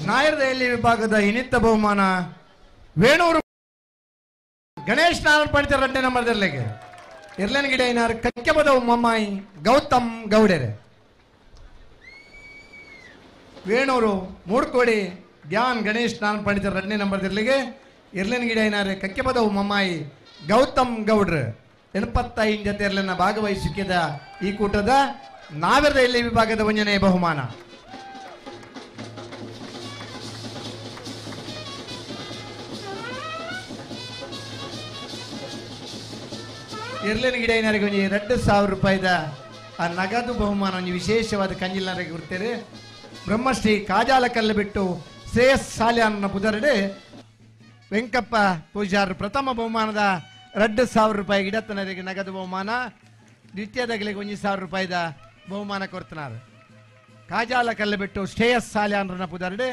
ನಾಯರ್ ದೆಹಲಿ ವಿಭಾಗದ ಇನ್ನಿತ್ತ ಬಹುಮಾನ ವೇಣೂರು ಗಣೇಶ್ ನಾರಾಯಣ ಪಂಡಿತ 2ನೇ ನಂಬರ್ದಲ್ಲಿಗೆ ಇರ್ಲನ್ ಗಿಡ ಏನಾರು ಕಕ್ಕೆ ಬದವು ಮಮ್ಮಾಯಿ ಗೌತಮ್ ಗೌಡೆರೆ ವೇಣೂರು ಮೂಡ್ಕೋಡಿ ಧ್ಯಾನ್ ಗಣೇಶ್ ನಾರಾಯಣ ಪಂಡಿತ 2ನೇ ನಂಬರ್ದಲ್ಲಿಗೆ ಇರ್ಲನ್ ಗಿಡ ಏನಾರು ಕಕ್ಕೆ ಬದವು ಮಮ್ಮಾಯಿ ಗೌತಮ್ ಗೌಡ್ರೆ 85 ಜೊತೆ ಇರ್ಲನ್ನ ಭಾಗವಹಿಸಿದ ಈ ಕೂಟದ ನಾಯರ್ ದೆಹಲಿ ವಿಭಾಗದ 1ನೇ ಬಹುಮಾನ ಇರ್ಲಿನ ಗಿಡ ಏನಾರಿಗೆ ಒಂದು 2,000 ರೂಪಾಯಿದ ಆ ನಗದು ಬಹುಮಾನ ಒಂದು ವಿಶೇಷವಾದ ಕಂಜಿಲ್ನರಿಗೆ ಕೊಡ್ತಾರೆ. ಬ್ರಹ್ಮಶ್ರೀ ಕಾಜಾಲ ಕಲ್ಲು ಬಿಟ್ಟು ಶ್ರೇಯಸ್ ಸಾಲ್ಯಾನ್ನ ಪುದರಡೆ ವೆಂಕಪ್ಪ ಪೂಜಾರ್ ಪ್ರಥಮ ಬಹುಮಾನದ 2,000 ರೂಪಾಯಿ ಗಿಡತನರಿಗೆ ನಗದು ಬಹುಮಾನ, ದ್ವಿತೀಯದಾಗಲಿಗೆ 1,000 ರೂಪಾಯಿದ ಬಹುಮಾನ ಕೊಡ್ತಾರೆ. ಕಾಜಾಲ ಕಲ್ಲು ಬಿಟ್ಟು ಶ್ರೇಯಸ್ ಸಾಲ್ಯಾನ್ರನ್ನ ಪುದರಡೆ